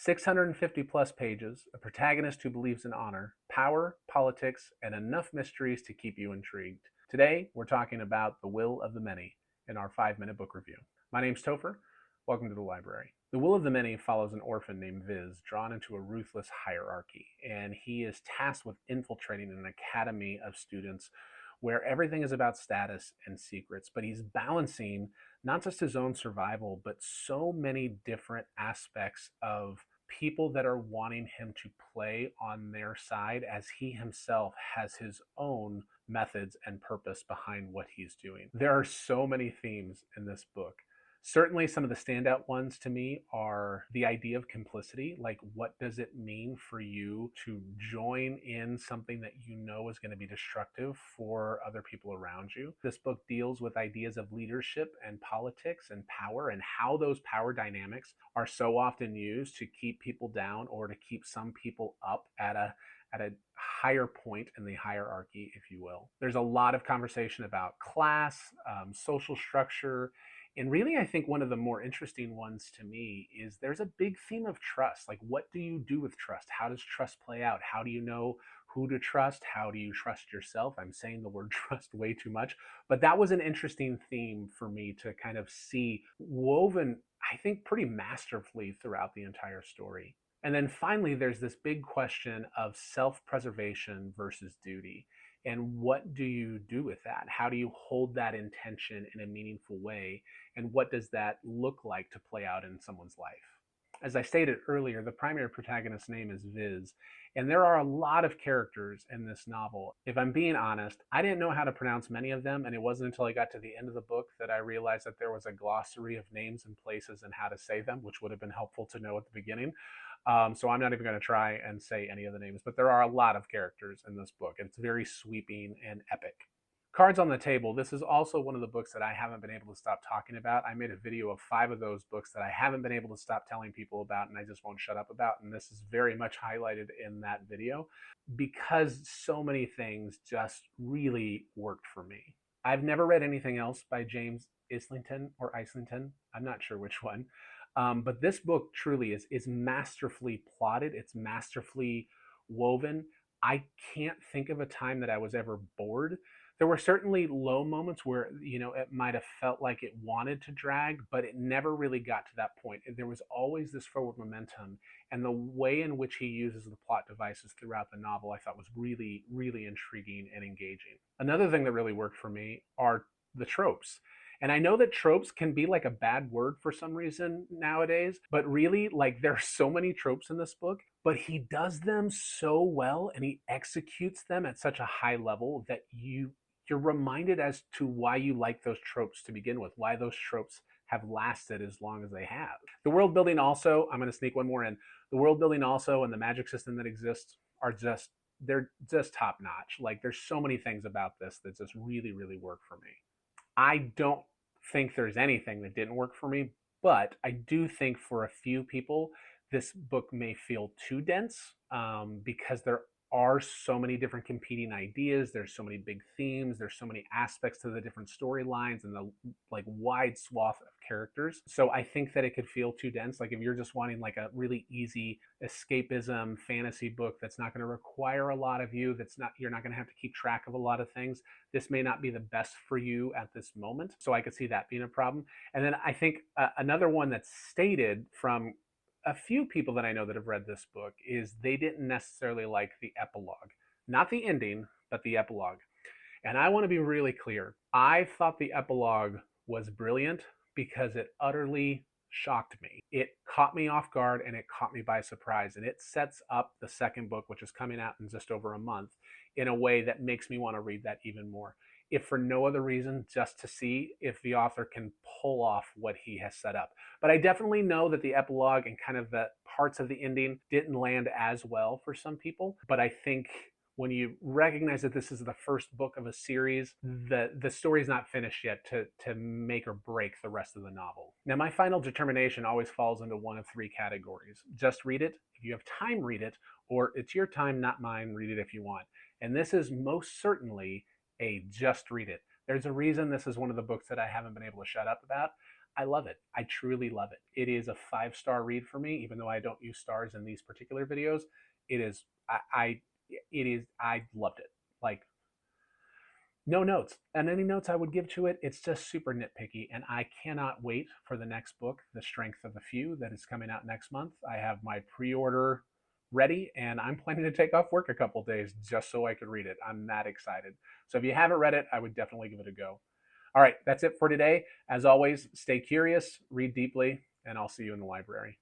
650 plus pages, a protagonist who believes in honor, power, politics, and enough mysteries to keep you intrigued. Today, we're talking about The Will of the Many in our 5-minute book review. My name's Topher. Welcome to the library. The Will of the Many follows an orphan named Viz, drawn into a ruthless hierarchy, and he is tasked with infiltrating an academy of students where everything is about status and secrets, but he's balancing not just his own survival, but so many different aspects of people that are wanting him to play on their side as he himself has his own methods and purpose behind what he's doing. There are so many themes in this book. Certainly, some of the standout ones to me are the idea of complicity. Like, what does it mean for you to join in something that you know is going to be destructive for other people around you? This book deals with ideas of leadership and politics and power, and how those power dynamics are so often used to keep people down or to keep some people up at a higher point in the hierarchy, if you will. There's a lot of conversation about class, social structure, and really, I think one of the more interesting ones to me is there's a big theme of trust. Like, what do you do with trust? How does trust play out? How do you know who to trust? How do you trust yourself? I'm saying the word trust way too much, but that was an interesting theme for me to kind of see woven, I think, pretty masterfully throughout the entire story. And then finally, there's this big question of self-preservation versus duty. And what do you do with that? How do you hold that intention in a meaningful way? And what does that look like to play out in someone's life? As I stated earlier, the primary protagonist's name is Viz, and there are a lot of characters in this novel. If I'm being honest, I didn't know how to pronounce many of them, and it wasn't until I got to the end of the book that I realized that there was a glossary of names and places and how to say them, which would have been helpful to know at the beginning. So I'm not even going to try and say any of the names, but there are a lot of characters in this book. It's very sweeping and epic. Cards on the Table. This is also one of the books that I haven't been able to stop talking about. I made a video of 5 of those books that I haven't been able to stop telling people about and I just won't shut up about. And this is very much highlighted in that video because so many things just really worked for me. I've never read anything else by James Islington or Islington. I'm not sure which one. But this book truly is masterfully plotted. It's masterfully woven. I can't think of a time that I was ever bored. There were certainly low moments where, it might have felt like it wanted to drag, but it never really got to that point. There was always this forward momentum, and the way in which he uses the plot devices throughout the novel I thought was really, really intriguing and engaging. Another thing that really worked for me are the tropes. And I know that tropes can be like a bad word for some reason nowadays, but really, like, there are so many tropes in this book, but he does them so well and he executes them at such a high level that you're reminded as to why you like those tropes to begin with, why those tropes have lasted as long as they have. The world building also, I'm going to sneak one more in. The world building also and the magic system that exists are they're just top notch. Like, there's so many things about this that just really, really work for me. I don't think there's anything that didn't work for me, but I do think for a few people, this book may feel too dense because there are so many different competing ideas. There's so many big themes. There's so many aspects to the different storylines and the wide swath of characters. So I think that it could feel too dense. Like, if you're just wanting like a really easy escapism fantasy book that's not going to require a lot of you, you're not going to have to keep track of a lot of things, this may not be the best for you at this moment. So I could see that being a problem. And then I think another one that's stated from a few people that I know that have read this book is they didn't necessarily like the epilogue. Not the ending, but the epilogue. And I want to be really clear. I thought the epilogue was brilliant because it utterly shocked me. It caught me off guard and it caught me by surprise. And it sets up the second book, which is coming out in just over a month, in a way that makes me want to read that even more. If for no other reason, just to see if the author can pull off what he has set up. But I definitely know that the epilogue and kind of the parts of the ending didn't land as well for some people. But I think when you recognize that this is the first book of a series, the story's not finished yet to make or break the rest of the novel. Now, my final determination always falls into one of 3 categories. Just read it. If you have time, read it. Or it's your time, not mine. Read it if you want. And this is most certainly a just read it. There's a reason this is one of the books that I haven't been able to shut up about. I love it. I truly love it. It is a 5-star read for me, even though I don't use stars in these particular videos. It is, I loved it. Like, no notes. And any notes I would give to it, it's just super nitpicky. And I cannot wait for the next book, The Strength of a Few, that is coming out next month. I have my pre order ready and I'm planning to take off work a couple days just so I could read it. I'm that excited. So if you haven't read it, I would definitely give it a go. All right, that's it for today. As always, stay curious, read deeply, and I'll see you in the library.